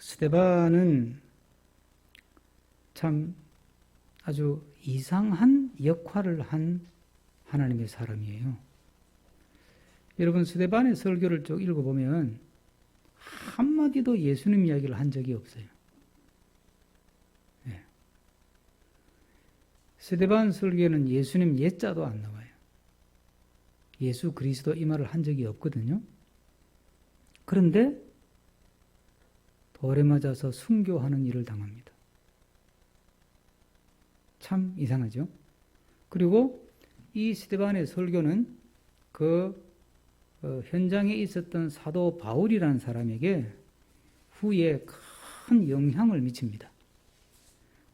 스데반은 참 아주 이상한 역할을 한 하나님의 사람이에요. 여러분, 스데반의 설교를 쭉 읽어보면 한마디도 예수님 이야기를 한 적이 없어요. 네. 스데반 설교에는 예수님 예자도 안 나와요. 예수 그리스도 이 말을 한 적이 없거든요. 그런데 돌에 맞아서 순교하는 일을 당합니다. 참 이상하죠? 그리고 이 스데반의 설교는 현장에 있었던 사도 바울이라는 사람에게 후에 큰 영향을 미칩니다.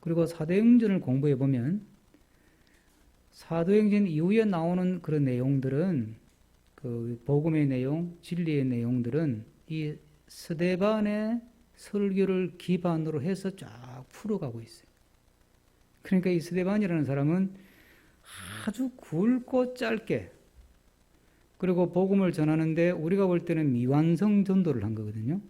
그리고 사도행전을 공부해 보면 사도행전 이후에 나오는 그런 내용들은 그 복음의 내용, 진리의 내용들은 이 스데반의 설교를 기반으로 해서 쫙 풀어가고 있어요. 그러니까 이 스데반이라는 사람은 아주 굵고 짧게, 그리고 복음을 전하는데 우리가 볼 때는 미완성 전도를 한 거거든요.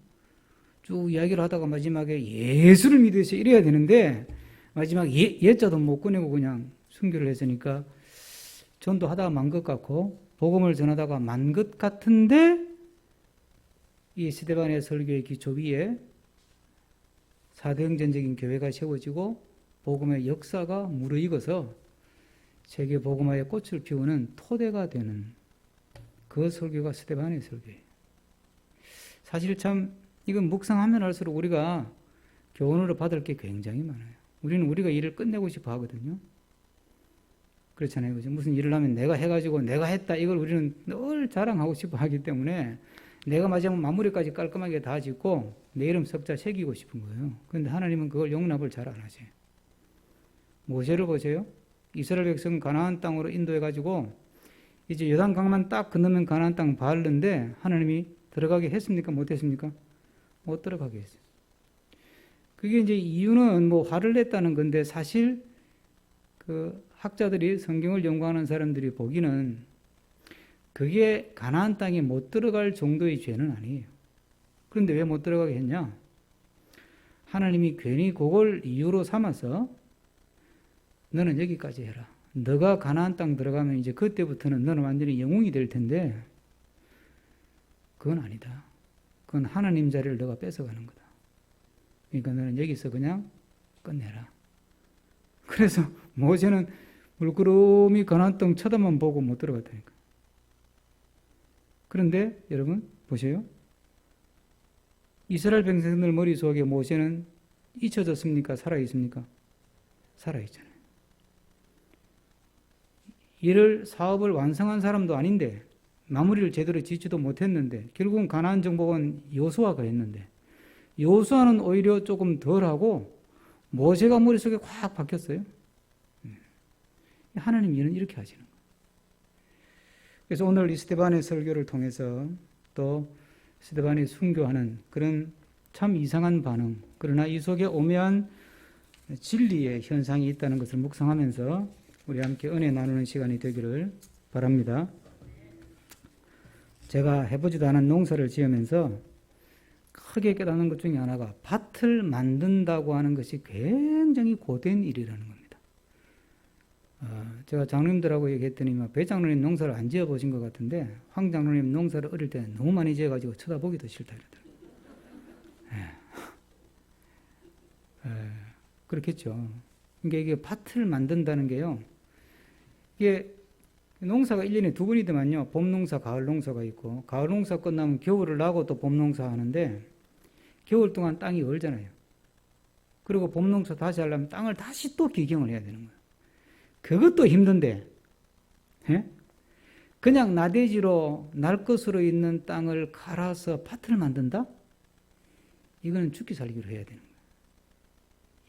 쭉 이야기를 하다가 마지막에 예수를 믿으시 이래야 되는데 마지막 예자도 못 꺼내고 그냥 순교를 했으니까 전도하다가 만 것 같고 복음을 전하다가 만 것 같은데 이 스데반의 설교의 기초 위에 사도행전적인 교회가 세워지고 복음의 역사가 무르익어서 세계 복음화의 꽃을 피우는 토대가 되는 그 설교가 스데반의 설교예요. 사실 참 이건 묵상하면 할수록 우리가 교훈으로 받을 게 굉장히 많아요. 우리는 우리가 일을 끝내고 싶어 하거든요. 그렇잖아요. 그죠? 무슨 일을 하면 내가 해가지고 내가 했다 이걸 우리는 늘 자랑하고 싶어 하기 때문에 내가 마지막 마무리까지 깔끔하게 다 짓고 내 이름 석자 새기고 싶은 거예요. 그런데 하나님은 그걸 용납을 잘 안 하세요. 모세를 보세요. 이스라엘 백성 가나안 땅으로 인도해가지고 이제 요단강만 딱 건너면 가나안 땅 바르는데 하나님이 들어가게 했습니까? 못했습니까? 못 들어가게 했어요. 그게 이제 이유는 뭐 화를 냈다는 건데 사실 그 학자들이 성경을 연구하는 사람들이 보기는 그게 가나안 땅에 못 들어갈 정도의 죄는 아니에요. 그런데 왜 못 들어가게 했냐? 하나님이 괜히 그걸 이유로 삼아서 너는 여기까지 해라. 너가 가나안 땅 들어가면 이제 그때부터는 너는 완전히 영웅이 될 텐데 그건 아니다. 그건 하나님 자리를 너가 뺏어가는 거다. 그러니까 너는 여기서 그냥 끝내라. 그래서 모세는 물구름이 가나안 땅 쳐다만 보고 못 들어갔다니까. 그런데 여러분 보세요. 이스라엘 백성들 머릿속에 모세는 잊혀졌습니까? 살아있습니까? 살아있잖아요. 사업을 완성한 사람도 아닌데 마무리를 제대로 짓지도 못했는데 결국은 가나안 정복은 여호수아가 했는데 여호수아는 오히려 조금 덜하고 모세가 머릿속에 확 박혔어요. 하나님 일은 이렇게 하시는 거예요. 그래서 오늘 이 스데반의 설교를 통해서 또 스데반이 순교하는 그런 참 이상한 반응, 그러나 이 속에 오묘한 진리의 현상이 있다는 것을 묵상하면서 우리 함께 은혜 나누는 시간이 되기를 바랍니다. 제가 해보지도 않은 농사를 지으면서 크게 깨닫는 것 중에 하나가 밭을 만든다고 하는 것이 굉장히 고된 일이라는 겁니다. 제가 장로님들하고 얘기했더니 배 장로님 농사를 안 지어보신 것 같은데 황 장로님 농사를 어릴 때 너무 많이 지어가지고 쳐다보기도 싫다 이러더라고요. 그렇겠죠. 그러니까 이게 밭을 만든다는 게요. 이게 농사가 1년에 두 번이더만요. 봄 농사, 가을 농사가 있고 가을 농사 끝나면 겨울을 나고 또 봄 농사 하는데 겨울 동안 땅이 얼잖아요. 그리고 봄 농사 다시 하려면 땅을 다시 또 기경을 해야 되는 거예요. 그것도 힘든데 그냥 나대지로 날 것으로 있는 땅을 갈아서 밭을 만든다? 이거는 죽기 살기로 해야 되는 거예요.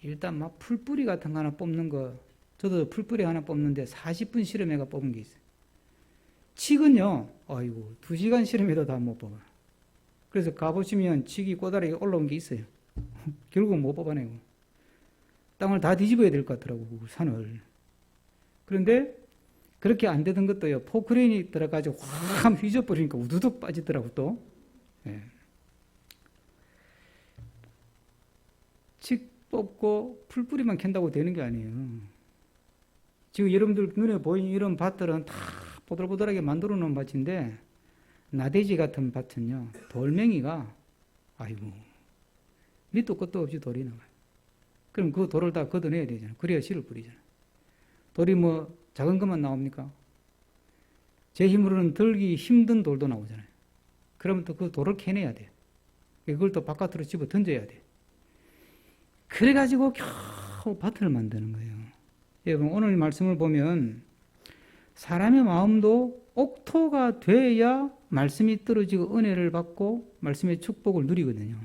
일단 막 풀뿌리 같은 거 하나 뽑는 거, 저도 풀뿌리 하나 뽑는데 40분 실험해가 뽑은 게 있어요. 칡은요, 아이고 2시간 실험해도 다 못 뽑아. 그래서 가보시면 칡이 꼬다리에 올라온 게 있어요. 결국 못 뽑아내고 땅을 다 뒤집어야 될 것 같더라고, 그 산을. 그런데 그렇게 안 되던 것도요, 포크레인이 들어가지고 확 휘저버리니까 우두둑 빠지더라고 또. 칡 뽑고 풀뿌리만 캔다고 되는 게 아니에요. 지금 여러분들 눈에 보이는 이런 밭들은 다 보들보들하게 만들어 놓은 밭인데, 나대지 같은 밭은요, 돌멩이가, 아이고, 밑도 끝도 없이 돌이 나와요. 그럼 그 돌을 다 걷어내야 되잖아요. 그래야 씨를 뿌리잖아요. 돌이 뭐 작은 것만 나옵니까? 제 힘으로는 들기 힘든 돌도 나오잖아요. 그러면 또 그 돌을 캐내야 돼요. 그걸 또 바깥으로 집어 던져야 돼요. 그래가지고 겨우 밭을 만드는 거예요. 여러분, 오늘 말씀을 보면 사람의 마음도 옥토가 돼야 말씀이 떨어지고 은혜를 받고 말씀의 축복을 누리거든요.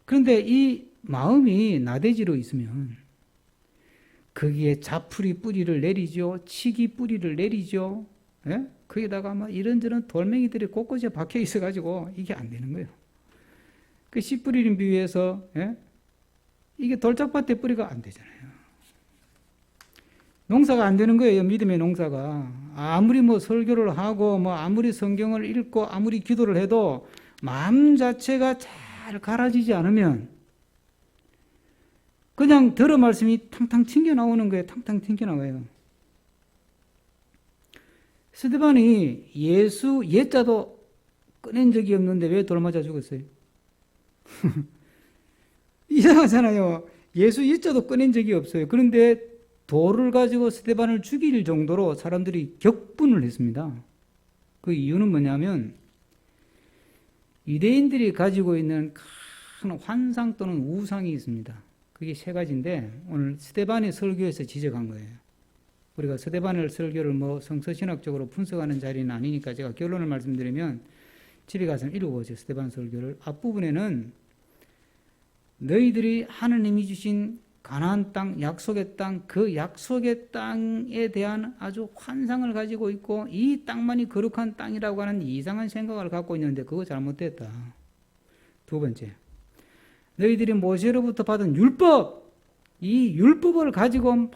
그런데 이 마음이 나대지로 있으면 거기에 자풀이 뿌리를 내리죠. 치기 뿌리를 내리죠. 예? 거기다가 막 이런저런 돌멩이들이 곳곳에 박혀 있어가지고 이게 안 되는 거예요. 그 씨 뿌리는 비유에서, 예? 이게 돌짝밭에 뿌리가 안 되잖아요. 농사가 안 되는 거예요. 믿음의 농사가. 아무리 뭐 설교를 하고 뭐 아무리 성경을 읽고 아무리 기도를 해도 마음 자체가 잘 갈아지지 않으면 그냥 들어 말씀이 탕탕 튕겨 나오는 거예요. 탕탕 튕겨 나와요. 스데반이 예수 예자도 꺼낸 적이 없는데 왜 돌 맞아 죽었어요? 이상하잖아요. 예수 예자도 꺼낸 적이 없어요. 그런데 돌을 가지고 스데반을 죽일 정도로 사람들이 격분을 했습니다. 그 이유는 뭐냐면 유대인들이 가지고 있는 큰 환상 또는 우상이 있습니다. 그게 세 가지인데 오늘 스데반의 설교에서 지적한 거예요. 우리가 스데반의 설교를 뭐 성서신학적으로 분석하는 자리는 아니니까 제가 결론을 말씀드리면 집에 가서 읽어보세요. 스데반 설교를. 앞부분에는 너희들이 하느님이 주신 가나안 땅, 약속의 땅, 그 약속의 땅에 대한 아주 환상을 가지고 있고 이 땅만이 거룩한 땅이라고 하는 이상한 생각을 갖고 있는데 그거 잘못됐다. 두 번째, 너희들이 모세로부터 받은 율법, 이 율법을 가지고 막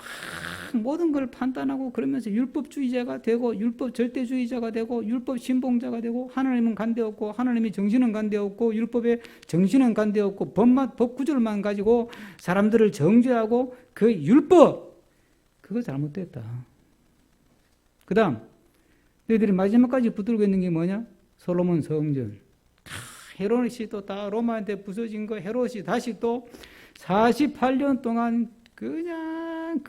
모든 걸 판단하고 그러면서 율법주의자가 되고 율법 절대주의자가 되고 율법 신봉자가 되고 하나님은 간대없고 하나님의 정신은 간대없고 율법의 정신은 간대없고 법 구절만 가지고 사람들을 정죄하고 그 율법 그거 잘못됐다. 그 다음 너희들이 마지막까지 붙들고 있는 게 뭐냐? 솔로몬 성전. 헤롯이 또 다 로마한테 부서진 거 헤롯이 다시 또 48년 동안 그냥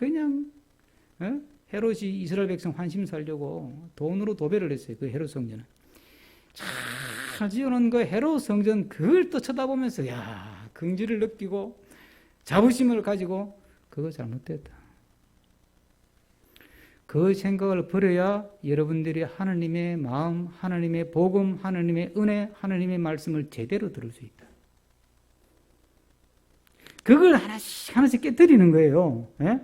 헤롯이 이스라엘 백성 환심 살려고 돈으로 도배를 했어요. 그 헤롯 성전은. 잘 지어놓은 그 헤롯 성전 그걸 또 쳐다보면서 야 긍지를 느끼고 자부심을 가지고 그거 잘못됐다. 그 생각을 버려야 여러분들이 하나님의 마음, 하나님의 복음, 하나님의 은혜, 하나님의 말씀을 제대로 들을 수 있다. 그걸 하나씩 깨뜨리는 거예요. 예?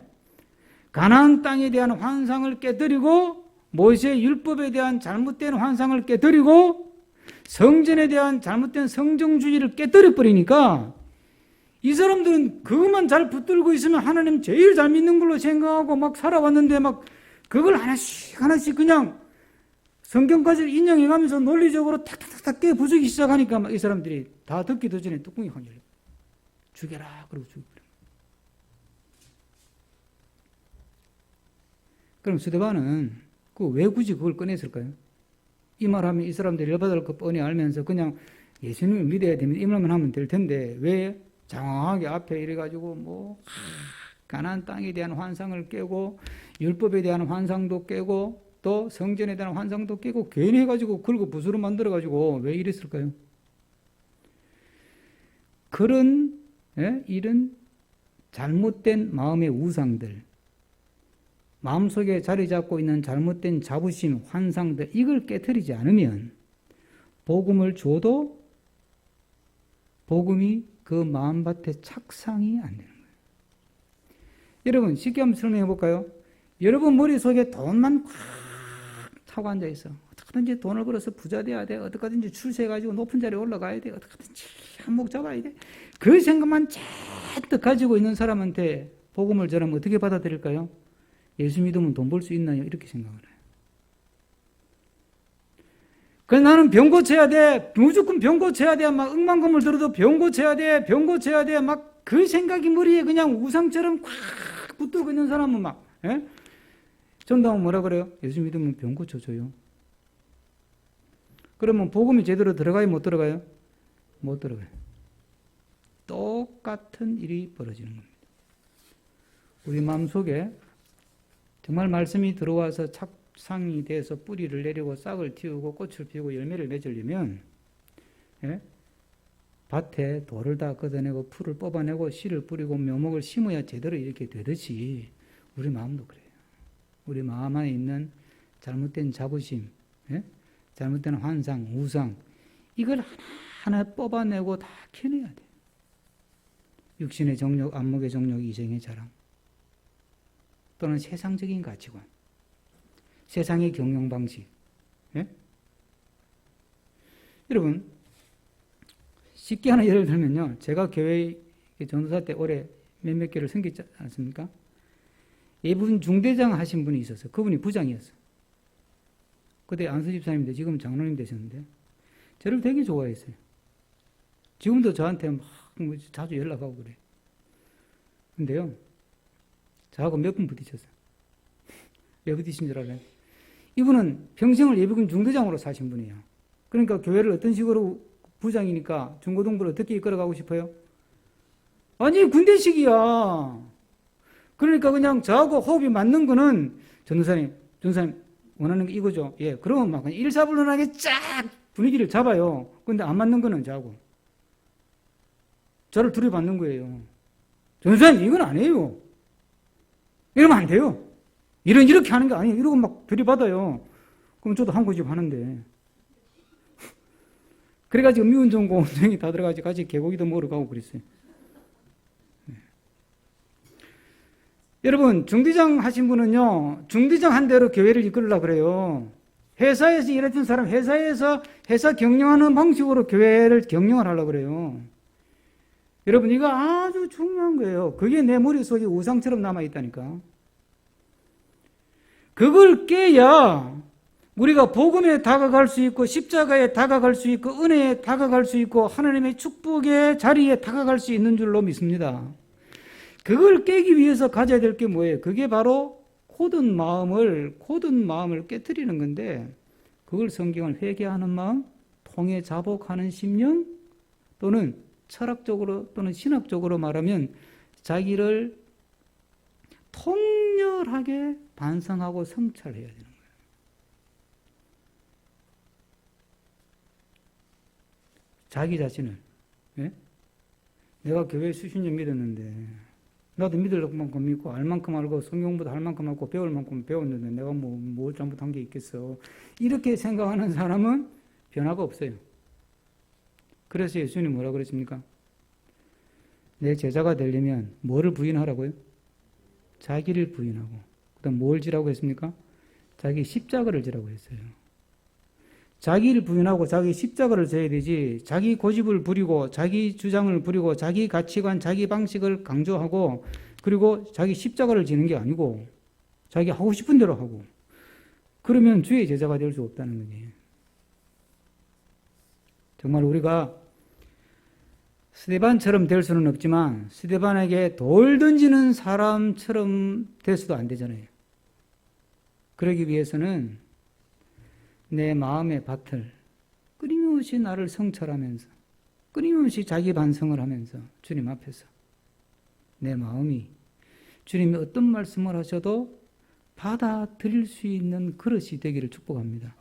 가나안 땅에 대한 환상을 깨뜨리고 모세의 율법에 대한 잘못된 환상을 깨뜨리고 성전에 대한 잘못된 성정주의를 깨뜨려 버리니까 이 사람들은 그것만 잘 붙들고 있으면 하나님 제일 잘 믿는 걸로 생각하고 막 살아왔는데 막 그걸 하나씩 그냥 성경까지 인용해가면서 논리적으로 탁탁탁 깨 부수기 시작하니까 막 이 사람들이 다 듣기도 전에 뚜껑이 확 열려. 죽여라 그러고 죽여버려. 그럼 스데반은 왜 굳이 그걸 꺼냈을까요? 이 말하면 이 사람들이 열받을 거 뻔히 알면서 그냥 예수님을 믿어야 됩니다. 이 말만 하면 될 텐데 왜 장황하게 앞에 이래가지고 뭐 가나안 땅에 대한 환상을 깨고 율법에 대한 환상도 깨고 또 성전에 대한 환상도 깨고 괜히 해가지고 긁어 부스로 만들어가지고 왜 이랬을까요? 그런 이런 잘못된 마음의 우상들, 마음속에 자리 잡고 있는 잘못된 자부심, 환상들 이걸 깨트리지 않으면 복음을 줘도 복음이 그 마음밭에 착상이 안 되는 거예요. 여러분 쉽게 한번 설명해 볼까요? 여러분 머릿속에 돈만 꽉 차고 앉아 있어. 어떻게든지 돈을 벌어서 부자 돼야 돼. 어떻게든지 출세해가지고 높은 자리에 올라가야 돼. 어떻게든지 한몫 잡아야 돼. 그 생각만 잔뜩 가지고 있는 사람한테 복음을 전하면 어떻게 받아들일까요? 예수 믿으면 돈 벌 수 있나요? 이렇게 생각을 해요. 그래서 나는 병 고쳐야 돼. 무조건 병 고쳐야 돼. 막 억만금을 들어도 병 고쳐야 돼. 병 고쳐야 돼. 막 그 생각이 머리에 그냥 우상처럼 꽉 붙들고 있는 사람은 막, 예? 전도하면 뭐라 그래요? 예수 믿으면 병 고쳐줘요. 그러면 복음이 제대로 들어가요? 못 들어가요? 못 들어가요. 똑같은 일이 벌어지는 겁니다. 우리 마음속에 정말 말씀이 들어와서 착상이 돼서 뿌리를 내리고 싹을 틔우고 꽃을 피우고 열매를 맺으려면, 예? 밭에 돌을 다 걷어내고 풀을 뽑아내고 씨를 뿌리고 묘목을 심어야 제대로 이렇게 되듯이 우리 마음도 그래요. 우리 마음 안에 있는 잘못된 자부심, 예? 잘못된 환상, 우상, 이걸 하나하나 뽑아내고 다 캐내야 돼요. 육신의 정욕, 안목의 정욕, 이생의 자랑, 또는 세상적인 가치관, 세상의 경영 방식. 예? 여러분, 쉽게 하나 예를 들면요. 제가 교회 전도사 때 올해 몇몇 개를 섬기지 않습니까? 이분 중대장 하신 분이 있었어요. 그분이 부장이었어요. 그때 안수 집사님인데 지금 장로님 되셨는데 저를 되게 좋아했어요. 지금도 저한테 막 자주 연락하고 그래요. 근데요, 저하고 몇 번 부딪혔어요. 왜 부딪힌 줄 알아요? 이분은 평생을 예비군 중대장으로 사신 분이에요. 그러니까 교회를 어떤 식으로 부장이니까 중고등부를 어떻게 이끌어가고 싶어요? 아니, 군대식이야. 그러니까 그냥 저하고 호흡이 맞는 거는 전도사님 원하는 게 이거죠. 예, 그러면 막 일사불란하게 쫙 분위기를 잡아요. 근데 안 맞는 거는 저하고. 저를 들이받는 거예요. 전도사님, 이건 아니에요. 이러면 안 돼요. 이렇게 하는 게 아니에요. 이러고 막 들이받아요. 그럼 저도 한 고집 하는데. 그래가지고 미운정고 원정이 다 들어가지고 같이 개고기도 먹으러 가고 그랬어요. 네. 여러분, 중대장 하신 분은요, 중대장 한 대로 교회를 이끌으려고 그래요. 회사에서 일했던 사람, 회사에서 회사 경영하는 방식으로 교회를 경영을 하려고 그래요. 여러분, 이거 아주 중요한 거예요. 그게 내 머릿속에 우상처럼 남아있다니까. 그걸 깨야 우리가 복음에 다가갈 수 있고 십자가에 다가갈 수 있고 은혜에 다가갈 수 있고 하나님의 축복의 자리에 다가갈 수 있는 줄로 믿습니다. 그걸 깨기 위해서 가져야 될 게 뭐예요? 그게 바로 고든 마음을 깨트리는 건데, 그걸 성경을 회개하는 마음, 통해 자복하는 심령, 또는 철학적으로 또는 신학적으로 말하면 자기를 통렬하게 반성하고 성찰해야 되는 거예요. 자기 자신을. 예? 내가 교회 수십 년 믿었는데 나도 믿을 만큼 믿고 알 만큼 알고 성경보다 할 만큼 알고 배울 만큼 배웠는데 내가 뭘 잘못한 게 있겠어. 이렇게 생각하는 사람은 변화가 없어요. 그래서 예수님이 뭐라고 그랬습니까? 내 제자가 되려면 뭐를 부인하라고요? 자기를 부인하고, 그 다음 뭘 지라고 했습니까? 자기 십자가를 지라고 했어요. 자기를 부인하고 자기 십자가를 져야 되지, 자기 고집을 부리고 자기 주장을 부리고 자기 가치관, 자기 방식을 강조하고 그리고 자기 십자가를 지는 게 아니고 자기 하고 싶은 대로 하고, 그러면 주의 제자가 될 수 없다는 거예요. 정말 우리가 스데반처럼 될 수는 없지만 스데반에게 돌 던지는 사람처럼 될 수도 안 되잖아요. 그러기 위해서는 내 마음의 밭을 끊임없이 나를 성찰하면서 끊임없이 자기 반성을 하면서 주님 앞에서 내 마음이 주님이 어떤 말씀을 하셔도 받아들일 수 있는 그릇이 되기를 축복합니다.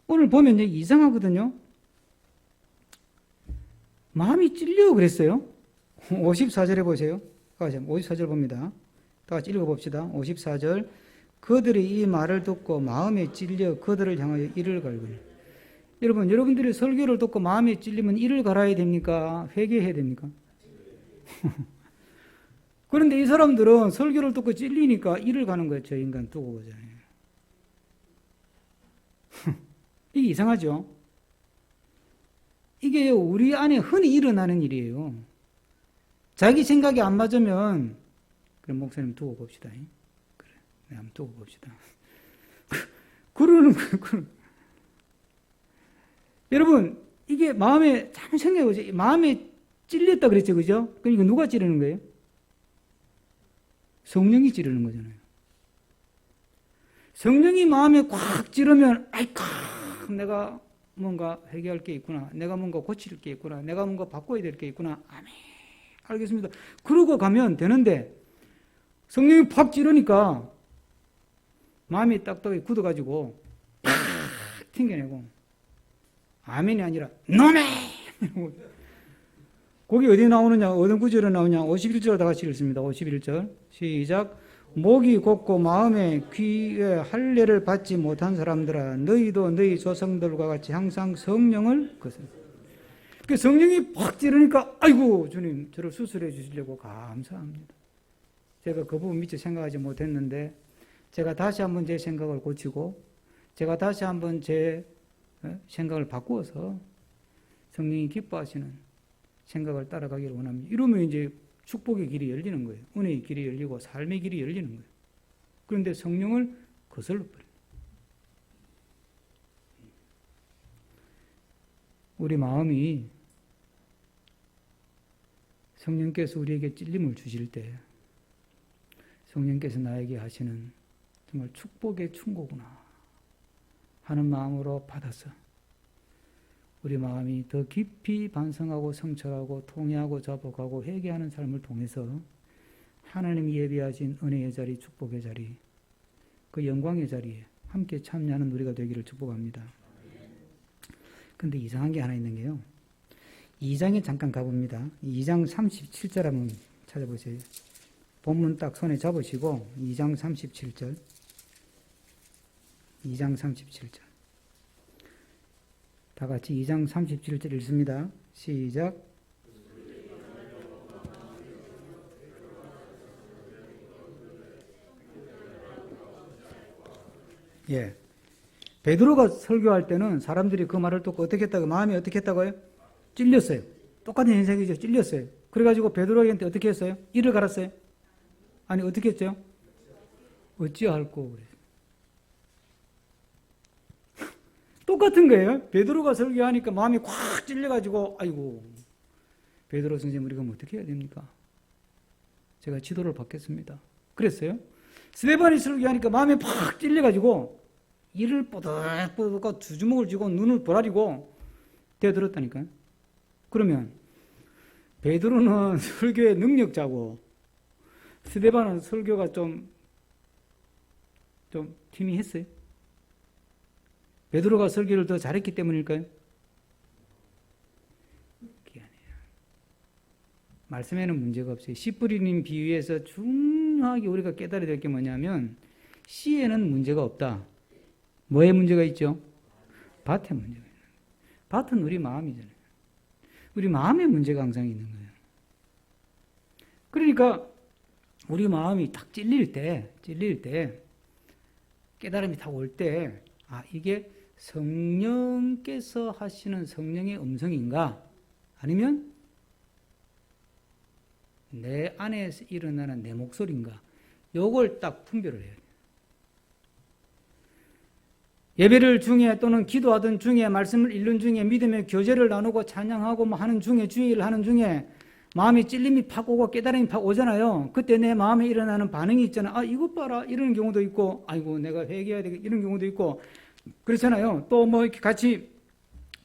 오늘 보면 이상하거든요. 마음이 찔려 그랬어요. 54절에 보세요. 54절 봅니다. 다 같이 읽어봅시다. 54절. 그들이 이 말을 듣고 마음에 찔려 그들을 향하여 이를 갈구니. 여러분, 여러분들이 설교를 듣고 마음에 찔리면 이를 갈아야 됩니까? 회개해야 됩니까? 그런데 이 사람들은 설교를 듣고 찔리니까 이를 가는 거예요. 저 인간 두고 보잖아요. 이게 이상하죠? 이게 우리 안에 흔히 일어나는 일이에요. 자기 생각이 안 맞으면, 그럼 목사님 두고 봅시다. 그래, 한번 두고 봅시다. 그러는 거예요. 여러분, 이게 마음에, 잘 생각해 보세요. 마음에 찔렸다 그랬죠, 그죠? 그러니까 누가 찌르는 거예요? 성령이 찌르는 거잖아요. 성령이 마음에 꽉 찌르면, 아이고, 내가 뭔가 해결할 게 있구나. 내가 뭔가 고칠 게 있구나. 내가 뭔가 바꿔야 될 게 있구나. 아멘. 알겠습니다. 그러고 가면 되는데, 성령이 팍 찌르니까, 마음이 딱딱하게 굳어가지고, 팍 튕겨내고, 아멘이 아니라, 너네! 거기 어디 나오느냐, 어떤 구절에 나오냐, 51절 다 같이 읽습니다. 51절. 시작. 목이 곧고 마음에 귀에 할례를 받지 못한 사람들아, 너희도 너희 조상들과 같이 항상 성령을 거슬. 그 성령이 팍 찌르니까, 아이고, 주님, 저를 수술해 주시려고 감사합니다. 제가 그 부분 미처 생각하지 못했는데, 제가 다시 한번 제 생각을 고치고, 제가 다시 한번 제 생각을 바꾸어서 성령이 기뻐하시는 생각을 따라가기를 원합니다. 이러면 이제 축복의 길이 열리는 거예요. 은혜의 길이 열리고 삶의 길이 열리는 거예요. 그런데 성령을 거슬러 버려요. 우리 마음이 성령께서 우리에게 찔림을 주실 때 성령께서 나에게 하시는 정말 축복의 충고구나 하는 마음으로 받아서 우리 마음이 더 깊이 반성하고 성찰하고 통회하고 자복하고 회개하는 삶을 통해서 하나님이 예비하신 은혜의 자리, 축복의 자리, 그 영광의 자리에 함께 참여하는 우리가 되기를 축복합니다. 그런데 이상한 게 하나 있는 게요. 2장에 잠깐 가봅니다. 2장 37절 한번 찾아보세요. 본문 딱 손에 잡으시고 2장 37절. 2장 37절. 다 같이 2장 37절 읽습니다. 시작. 예. 베드로가 설교할 때는 사람들이 그 말을 듣고 어떻게 했다고, 마음이 어떻게 했다고요? 찔렸어요. 똑같은 현상이죠. 찔렸어요. 그래가지고 베드로한테 어떻게 했어요? 이를 갈았어요? 아니, 어떻게 했죠? 어찌할꼬 그래요. 똑같은 거예요. 베드로가 설교하니까 마음이 꽉 찔려가지고, 아이고, 베드로 선생님, 우리가 뭐 어떻게 해야 됩니까? 제가 지도를 받겠습니다. 그랬어요. 스데반이 설교하니까 마음이 팍 찔려가지고, 이를 뽀득뽀득 두 주먹을 쥐고 눈을 보라리고 대들었다니까요. 그러면, 베드로는 설교의 능력자고, 스데반은 설교가 좀 팀이 했어요. 베드로가 설교를 더 잘했기 때문일까요? 그게 아니에요. 말씀에는 문제가 없어요. 씨 뿌리는 비유에서 중요하게 우리가 깨달아야 될 게 뭐냐면 씨에는 문제가 없다. 뭐에 문제가 있죠? 밭에 문제가 있는 거예요. 밭은 우리 마음이잖아요. 우리 마음에 문제가 항상 있는 거예요. 그러니까 우리 마음이 딱 찔릴 때 깨달음이 딱 올 때 이게 성령께서 하시는 성령의 음성인가? 아니면 내 안에서 일어나는 내 목소리인가? 요걸 딱 분별을 해야 돼요. 예배를 중에 또는 기도하던 중에 말씀을 읽는 중에 믿음의 교제를 나누고 찬양하고 뭐 하는 중에 주의를 하는 중에 마음이 찔림이 팍 오고 깨달음이 팍 오잖아요. 그때 내 마음에 일어나는 반응이 있잖아요. 이것 봐라 이런 경우도 있고 아이고 내가 회개해야 되겠다 이런 경우도 있고 그렇잖아요. 또 뭐 이렇게 같이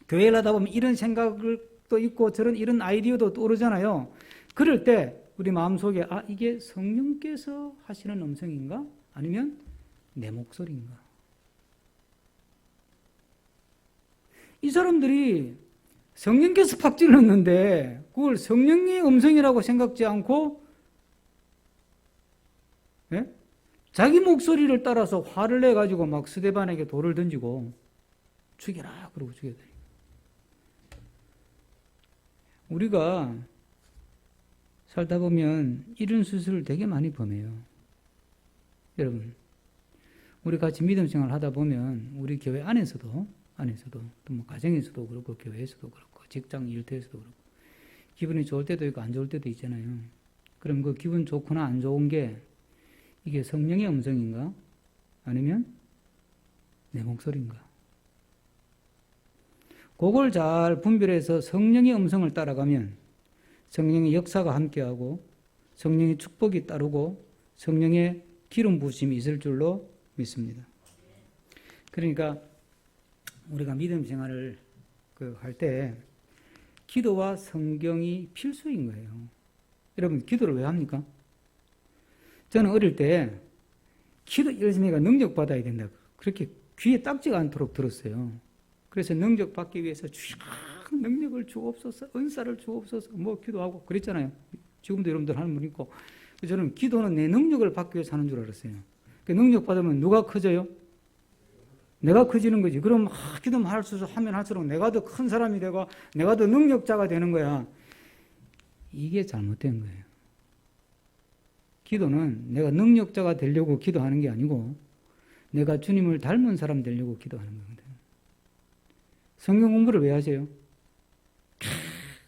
교회를 하다 보면 이런 생각도 있고 저런 이런 아이디어도 떠오르잖아요. 그럴 때 우리 마음속에 이게 성령께서 하시는 음성인가? 아니면 내 목소리인가? 이 사람들이 성령께서 팍 찔렀는데 그걸 성령의 음성이라고 생각지 않고 자기 목소리를 따라서 화를 내가지고 막 스데반에게 돌을 던지고 죽여라 그러고 죽여버려요. 우리가 살다 보면 이런 수술을 되게 많이 범해요. 여러분 우리 같이 믿음 생활 하다 보면 우리 교회 안에서도 또 뭐 가정에서도 그렇고 교회에서도 그렇고 직장 일터에서도 그렇고 기분이 좋을 때도 있고 안 좋을 때도 있잖아요. 그럼 그 기분 좋거나 안 좋은 게 이게 성령의 음성인가? 아니면 내 목소리인가? 그걸 잘 분별해서 성령의 음성을 따라가면 성령의 역사가 함께하고 성령의 축복이 따르고 성령의 기름 부으심이 있을 줄로 믿습니다. 그러니까 우리가 믿음 생활을 할 때 기도와 성경이 필수인 거예요. 여러분, 기도를 왜 합니까? 저는 어릴 때 기도 열심히 해가 능력 받아야 된다. 그렇게 귀에 딱지가 않도록 들었어요. 그래서 능력 받기 위해서 주여 능력을 주옵소서, 은사를 주옵소서, 뭐 기도하고 그랬잖아요. 지금도 여러분들 하는 분 있고. 저는 기도는 내 능력을 받기 위해서 하는 줄 알았어요. 그 능력 받으면 누가 커져요? 내가 커지는 거지. 그럼 기도만 하면 할수록 내가 더 큰 사람이 되고 내가 더 능력자가 되는 거야. 이게 잘못된 거예요. 기도는 내가 능력자가 되려고 기도하는 게 아니고 내가 주님을 닮은 사람 되려고 기도하는 거거든요. 성경 공부를 왜 하세요?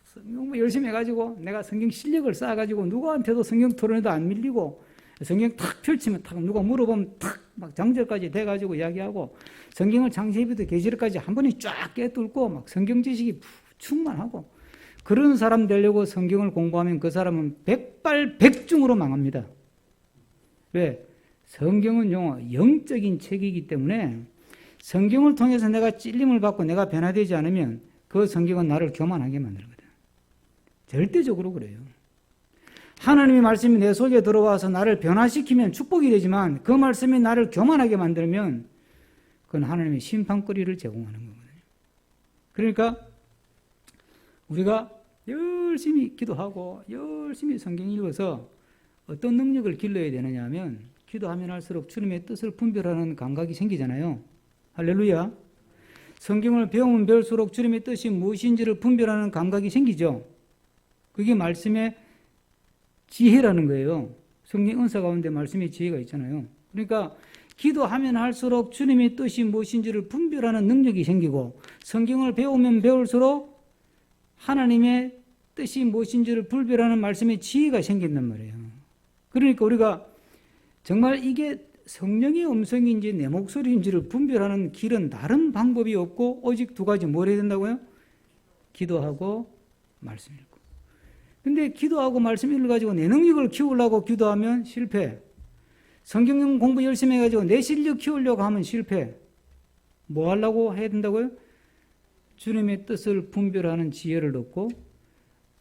성경 공부 열심히 해가지고 내가 성경 실력을 쌓아가지고 누구한테도 성경 토론에도 안 밀리고 성경 탁 펼치면 탁 누가 물어보면 탁 막 장절까지 돼가지고 이야기하고 성경을 창세기부터 계시록까지 한 번에 쫙 깨뚫고 막 성경 지식이 충만하고 그런 사람 되려고 성경을 공부하면 그 사람은 백발백중으로 망합니다. 왜? 성경은 영적인 책이기 때문에 성경을 통해서 내가 찔림을 받고 내가 변화되지 않으면 그 성경은 나를 교만하게 만들거든. 절대적으로 그래요. 하나님의 말씀이 내 속에 들어와서 나를 변화시키면 축복이 되지만 그 말씀이 나를 교만하게 만들면 그건 하나님의 심판거리를 제공하는 거거든요. 그러니까 우리가 열심히 기도하고 열심히 성경 읽어서 어떤 능력을 길러야 되느냐 하면 기도하면 할수록 주님의 뜻을 분별하는 감각이 생기잖아요. 할렐루야. 성경을 배우면 배울수록 주님의 뜻이 무엇인지를 분별하는 감각이 생기죠. 그게 말씀의 지혜라는 거예요. 성령 은사 가운데 말씀의 지혜가 있잖아요. 그러니까 기도하면 할수록 주님의 뜻이 무엇인지를 분별하는 능력이 생기고 성경을 배우면 배울수록 하나님의 뜻이 무엇인지를 분별하는 말씀의 지혜가 생긴단 말이에요. 그러니까 우리가 정말 이게 성령의 음성인지 내 목소리인지를 분별하는 길은 다른 방법이 없고 오직 두 가지 뭘 해야 된다고요? 기도하고 말씀 읽고. 근데 기도하고 말씀 읽어가지고 내 능력을 키우려고 기도하면 실패. 성경 공부 열심히 해가지고 내 실력 키우려고 하면 실패. 뭐 하려고 해야 된다고요? 주님의 뜻을 분별하는 지혜를 얻고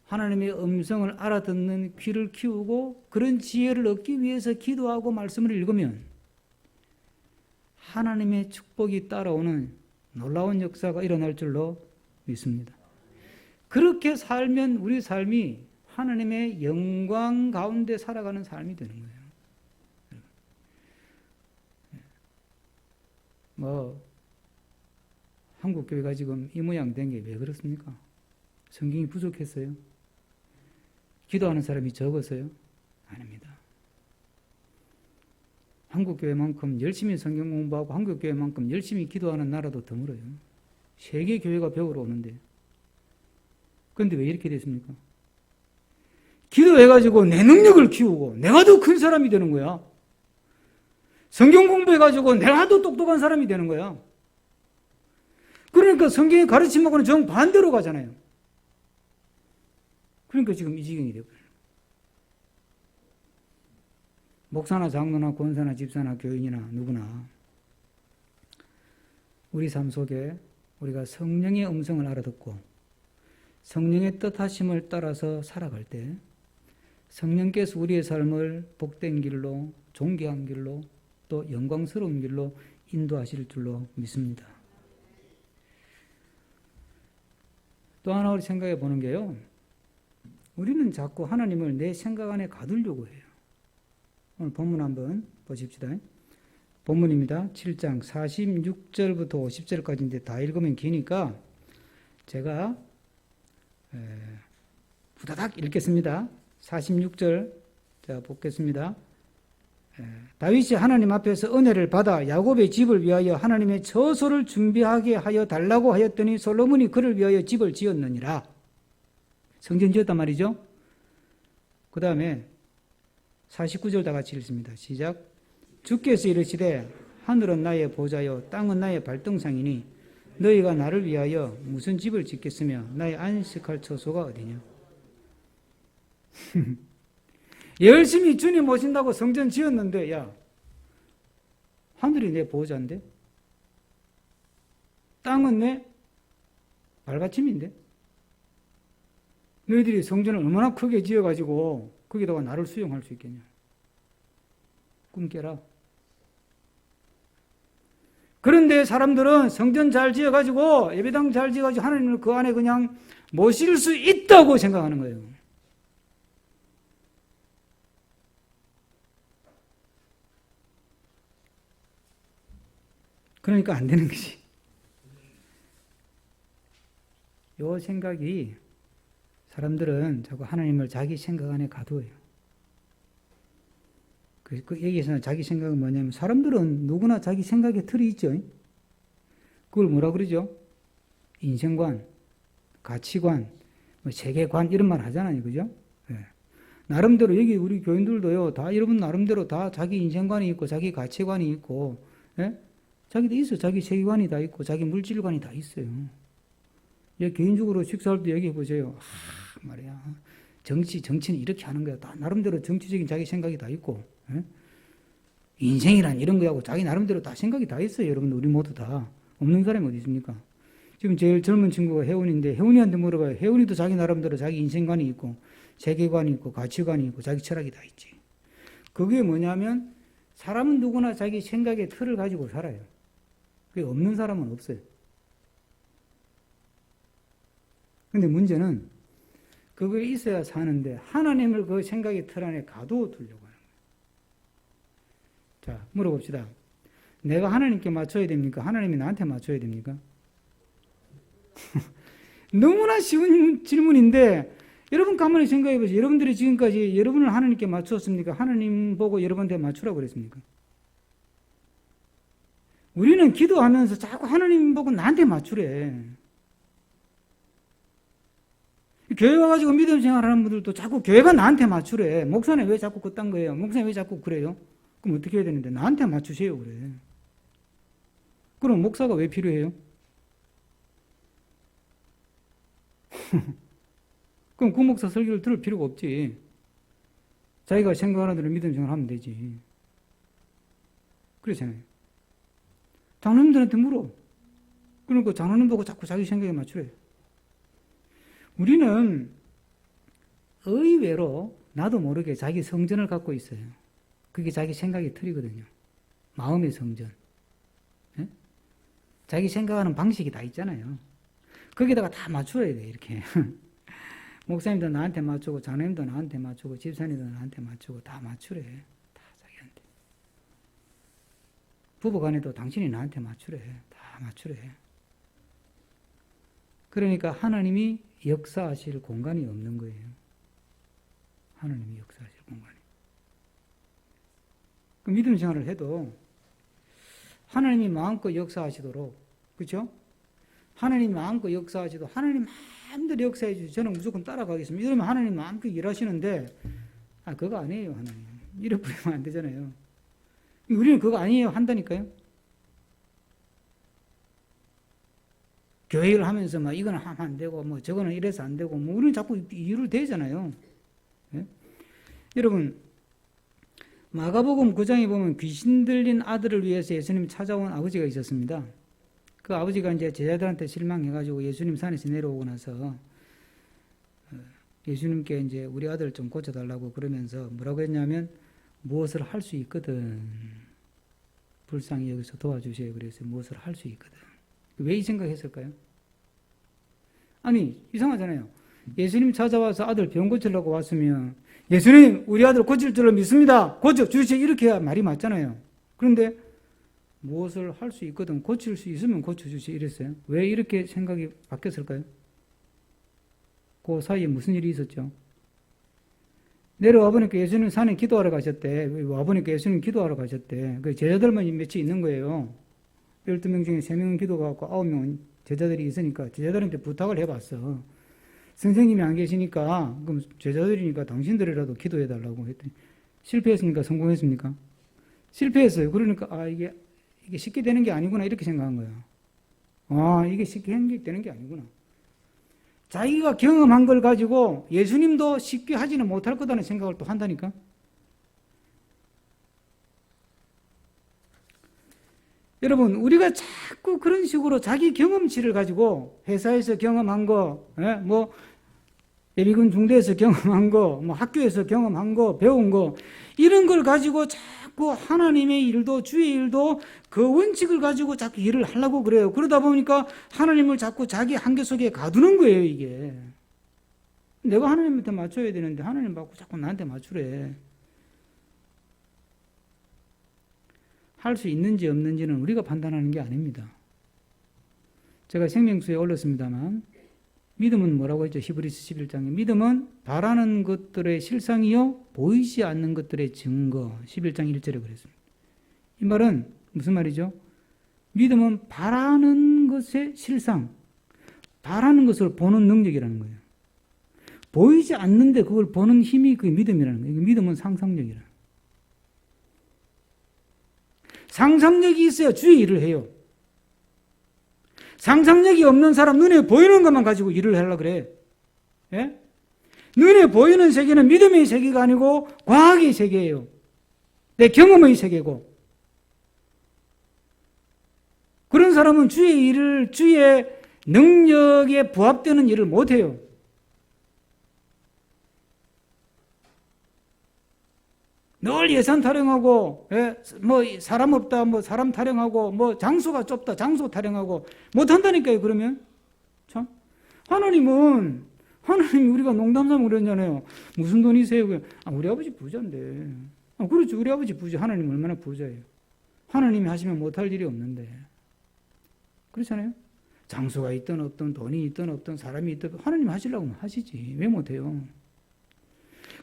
하나님의 음성을 알아듣는 귀를 키우고 그런 지혜를 얻기 위해서 기도하고 말씀을 읽으면 하나님의 축복이 따라오는 놀라운 역사가 일어날 줄로 믿습니다. 그렇게 살면 우리 삶이 하나님의 영광 가운데 살아가는 삶이 되는 거예요. 한국 교회가 지금 이 모양 된 게 왜 그렇습니까? 성경이 부족했어요? 기도하는 사람이 적었어요? 아닙니다. 한국 교회만큼 열심히 성경 공부하고 한국 교회만큼 열심히 기도하는 나라도 드물어요. 세계 교회가 배우러 오는데. 그런데 왜 이렇게 됐습니까? 기도해가지고 내 능력을 키우고 내가 더 큰 사람이 되는 거야. 성경 공부해가지고 내가 더 똑똑한 사람이 되는 거야. 그러니까 성경의 가르침하고는 정반대로 가잖아요. 그러니까 지금 이 지경이 되어버려요. 목사나 장로나 권사나 집사나 교인이나 누구나 우리 삶 속에 우리가 성령의 음성을 알아듣고 성령의 뜻하심을 따라서 살아갈 때 성령께서 우리의 삶을 복된 길로, 존귀한 길로, 또 영광스러운 길로 인도하실 줄로 믿습니다. 또 하나 우리 생각해 보는 게요. 우리는 자꾸 하나님을 내 생각 안에 가두려고 해요. 오늘 본문 한번 보십시다. 본문입니다. 7장 46절부터 50절까지인데 다 읽으면 기니까 제가 후다닥 읽겠습니다. 46절 자 보겠습니다. 다윗이 하나님 앞에서 은혜를 받아 야곱의 집을 위하여 하나님의 처소를 준비하게 하여 달라고 하였더니 솔로몬이 그를 위하여 집을 지었느니라. 성전 지었단 말이죠. 그 다음에 49절 다 같이 읽습니다. 시작. 주께서 이르시되 하늘은 나의 보좌요 땅은 나의 발등상이니 너희가 나를 위하여 무슨 집을 짓겠으며 나의 안식할 처소가 어디냐. 열심히 주님 모신다고 성전 지었는데, 야, 하늘이 내 보호자인데? 땅은 내 발받침인데? 너희들이 성전을 얼마나 크게 지어가지고 거기다가 나를 수용할 수 있겠냐? 꿈 깨라. 그런데 사람들은 성전 잘 지어가지고 예배당 잘 지어가지고 하나님을 그 안에 그냥 모실 수 있다고 생각하는 거예요. 그러니까 안 되는 것이. 요 생각이 사람들은 자꾸 하나님을 자기 생각 안에 가두어요. 여기에서는 자기 생각은 뭐냐면 사람들은 누구나 자기 생각에 틀이 있죠. 그걸 뭐라 그러죠? 인생관, 가치관, 뭐 세계관 이런 말 하잖아요. 그죠? 네. 나름대로 여기 우리 교인들도요. 다 여러분 나름대로 다 자기 인생관이 있고 자기 가치관이 있고 네? 자기도 있어. 자기 세계관이 다 있고 자기 물질관이 다 있어요. 개인적으로 식사할 때 얘기해 보세요. 말이야. 정치는 이렇게 하는 거야. 다 나름대로 정치적인 자기 생각이 다 있고, 예? 인생이란 이런 거하고 자기 나름대로 다 생각이 다 있어요. 여러분들, 우리 모두 다. 없는 사람이 어디 있습니까? 지금 제일 젊은 친구가 혜원인데, 혜원이한테 물어봐요. 혜원이도 자기 나름대로 자기 인생관이 있고, 세계관이 있고, 가치관이 있고, 자기 철학이 다 있지. 그게 뭐냐면, 사람은 누구나 자기 생각의 틀을 가지고 살아요. 그게 없는 사람은 없어요. 근데 문제는 그게 있어야 사는데 하나님을 그 생각의 틀 안에 가두어 두려고 하는 거예요. 자, 물어봅시다. 내가 하나님께 맞춰야 됩니까? 하나님이 나한테 맞춰야 됩니까? 너무나 쉬운 질문인데 여러분 가만히 생각해 보세요. 여러분들이 지금까지 여러분을 하나님께 맞추었습니까? 하나님 보고 여러분한테 맞추라고 그랬습니까? 우리는 기도하면서 자꾸 하나님 보고 나한테 맞추래. 교회 와가지고 믿음 생활하는 분들도 자꾸 교회가 나한테 맞추래. 목사님 왜 자꾸 그딴 거예요? 목사님 왜 자꾸 그래요? 그럼 어떻게 해야 되는데? 나한테 맞추세요 그래. 그럼 목사가 왜 필요해요? 그럼 그 목사 설교를 들을 필요가 없지. 자기가 생각하는 대로 믿음 생활하면 되지. 그렇잖아요. 장로님들한테 물어. 그러니까 장로님 보고 자꾸 자기 생각에 맞추래. 우리는 의외로 나도 모르게 자기 성전을 갖고 있어요. 그게 자기 생각의 틀이거든요. 마음의 성전. 네? 자기 생각하는 방식이 다 있잖아요. 거기다가 다 맞춰야 돼, 이렇게. 목사님도 나한테 맞추고, 장로님도 나한테 맞추고, 집사님도 나한테 맞추고, 다 맞추래. 다 자기한테. 부부간에도 당신이 나한테 맞추래. 다 맞추래. 그러니까 하나님이 역사하실 공간이 없는 거예요. 하나님이 역사하실 공간이. 그 믿음 생활을 해도 하나님이 마음껏 역사하시도록, 그렇죠? 하나님 마음껏 역사하시도 하나님 마음대로 역사해 주시 저는 무조건 따라가겠습니다. 이러면 하나님 마음껏 일하시는데 그거 아니에요. 하나님. 잃어버리면 안 되잖아요. 우리는 그거 아니에요. 한다니까요. 교회를 하면서 막 이거는 하면 안 되고 뭐 저거는 이래서 안 되고 뭐 우리는 자꾸 이유를 대잖아요. 예? 여러분 마가복음 9장에 보면 귀신 들린 아들을 위해서 예수님이 찾아온 아버지가 있었습니다. 그 아버지가 이제 제자들한테 실망해가지고 예수님 산에서 내려오고 나서 예수님께 이제 우리 아들 좀 고쳐달라고 그러면서 뭐라고 했냐면 무엇을 할 수 있거든. 불쌍히 여기서 도와주세요. 그래서 무엇을 할 수 있거든. 왜 이 생각했을까요? 아니 이상하잖아요. 예수님 찾아와서 아들 병 고치려고 왔으면 예수님 우리 아들 고칠 줄로 믿습니다. 고쳐주시오 이렇게 해야 말이 맞잖아요. 그런데 무엇을 할 수 있거든 고칠 수 있으면 고쳐주시오 이랬어요. 왜 이렇게 생각이 바뀌었을까요? 그 사이에 무슨 일이 있었죠? 내려와 보니까 예수님 산에 기도하러 가셨대. 와 보니까 예수님 기도하러 가셨대. 그 제자들만 몇이 있는 거예요. 12명 중에 3명은 기도가 갖고 9명은 제자들이 있으니까 제자들한테 부탁을 해봤어. 선생님이 안 계시니까 그럼 제자들이니까 당신들이라도 기도해달라고 했더니 실패했습니까? 성공했습니까? 실패했어요. 그러니까 이게 쉽게 되는 게 아니구나 이렇게 생각한 거야. 이게 쉽게 되는 게 아니구나. 자기가 경험한 걸 가지고 예수님도 쉽게 하지는 못할 거다는 생각을 또 한다니까. 여러분, 우리가 자꾸 그런 식으로 자기 경험치를 가지고 회사에서 경험한 거, 뭐 예비군 중대에서 경험한 거, 뭐 학교에서 경험한 거, 배운 거, 이런 걸 가지고 자꾸 하나님의 일도 주의 일도 그 원칙을 가지고 자꾸 일을 하려고 그래요. 그러다 보니까 하나님을 자꾸 자기 한계 속에 가두는 거예요, 이게. 내가 하나님한테 맞춰야 되는데 하나님 받고 자꾸 나한테 맞추래. 할 수 있는지 없는지는 우리가 판단하는 게 아닙니다. 제가 생명수에 올렸습니다만 믿음은 뭐라고 했죠? 히브리서 11장에 믿음은 바라는 것들의 실상이요 보이지 않는 것들의 증거. 11장 1절에 그랬습니다. 이 말은 무슨 말이죠? 믿음은 바라는 것의 실상, 바라는 것을 보는 능력이라는 거예요. 보이지 않는데 그걸 보는 힘이 그 믿음이라는 거예요. 믿음은 상상력이라는 거예요. 상상력이 있어야 주의 일을 해요. 상상력이 없는 사람 눈에 보이는 것만 가지고 일을 하려고 그래. 예? 눈에 보이는 세계는 믿음의 세계가 아니고 과학의 세계예요. 내 경험의 세계고. 그런 사람은 주의 일을, 주의 능력에 부합되는 일을 못해요. 늘 예산 타령하고, 뭐 사람 없다, 뭐 사람 타령하고, 뭐 장소가 좁다, 장소 타령하고 못한다니까요. 그러면 참 하나님이 우리가 농담삼아 그러잖아요. 무슨 돈이세요? 우리 아버지 부자인데. 그렇죠. 우리 아버지 부자. 하나님 얼마나 부자예요. 하나님이 하시면 못할 일이 없는데. 그렇잖아요. 장소가 있든 없든 돈이 있든 없든 사람이 있든 하나님 하시려고 하면 하시지. 왜 못해요?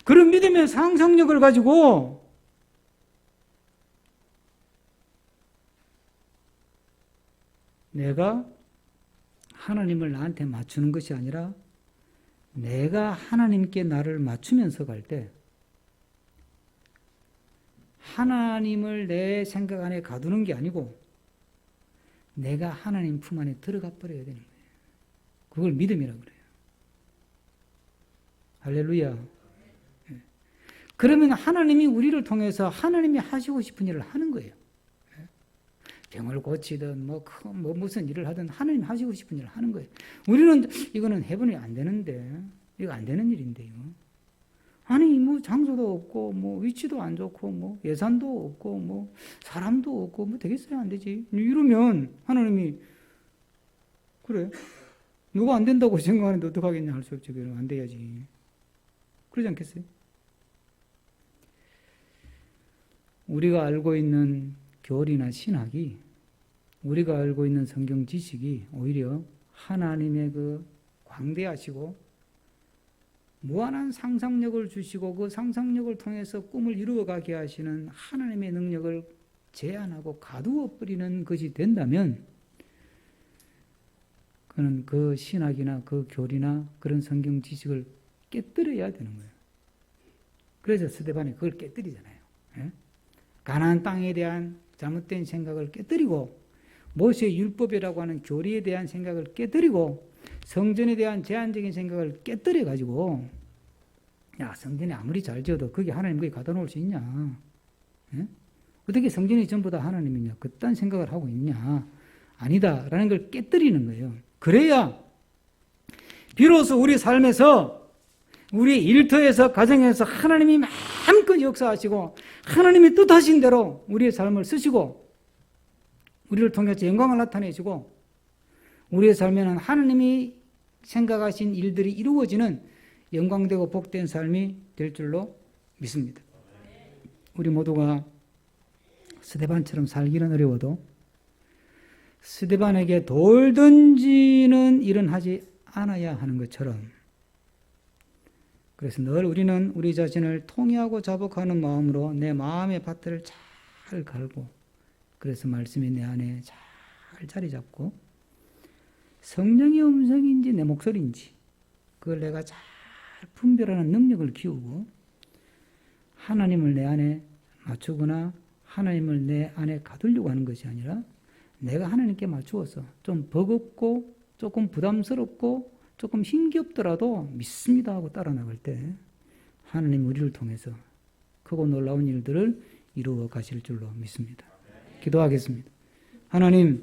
그런 믿음의 상상력을 가지고 내가 하나님을 나한테 맞추는 것이 아니라 내가 하나님께 나를 맞추면서 갈 때 하나님을 내 생각 안에 가두는 게 아니고 내가 하나님 품 안에 들어가 버려야 되는 거예요. 그걸 믿음이라고 그래요. 할렐루야. 그러면 하나님이 우리를 통해서 하나님이 하시고 싶은 일을 하는 거예요. 병을 고치든 뭐 무슨 일을 하든 하나님 하시고 싶은 일을 하는 거예요. 우리는 이거는 해보니 안 되는데, 이거 안 되는 일인데, 이거. 아니, 뭐 장소도 없고, 뭐 위치도 안 좋고, 뭐 예산도 없고, 뭐 사람도 없고, 뭐 되겠어요? 안 되지. 이러면 하나님이 그래. 누가 안 된다고 생각하는데 어떡하겠냐 할 수 없죠. 그럼 안 돼야지. 그러지 않겠어요? 우리가 알고 있는 교리나 신학이, 우리가 알고 있는 성경 지식이 오히려 하나님의 그 광대하시고 무한한 상상력을 주시고 그 상상력을 통해서 꿈을 이루어가게 하시는 하나님의 능력을 제한하고 가두어 버리는 것이 된다면 그는 그 신학이나 그 교리나 그런 성경 지식을 깨뜨려야 되는 거예요. 그래서 스데반이 그걸 깨뜨리잖아요. 예? 가나안 땅에 대한 잘못된 생각을 깨뜨리고 모세의 율법이라고 하는 교리에 대한 생각을 깨뜨리고 성전에 대한 제한적인 생각을 깨뜨려 가지고 야, 성전이 아무리 잘 지어도 거기 하나님 거기 갖다 놓을 수 있냐? 예? 어떻게 성전이 전부 다 하나님이냐? 그딴 생각을 하고 있냐? 아니다라는 걸 깨뜨리는 거예요. 그래야 비로소 우리 삶에서 우리 일터에서 가정에서 하나님이 마음껏 역사하시고 하나님이 뜻하신 대로 우리의 삶을 쓰시고 우리를 통해서 영광을 나타내시고 우리의 삶에는 하나님이 생각하신 일들이 이루어지는 영광되고 복된 삶이 될 줄로 믿습니다. 우리 모두가 스데반처럼 살기는 어려워도 스데반에게 돌 던지는 일은 하지 않아야 하는 것처럼 그래서 늘 우리는 우리 자신을 통회하고 자복하는 마음으로 내 마음의 밭을 잘 갈고 그래서 말씀이 내 안에 잘 자리 잡고 성령의 음성인지 내 목소리인지 그걸 내가 잘 분별하는 능력을 키우고 하나님을 내 안에 맞추거나 하나님을 내 안에 가두려고 하는 것이 아니라 내가 하나님께 맞추어서 좀 버겁고 조금 부담스럽고 조금 힘겹더라도 믿습니다 하고 따라 나갈 때 하나님 우리를 통해서 크고 놀라운 일들을 이루어 가실 줄로 믿습니다. 기도하겠습니다. 하나님,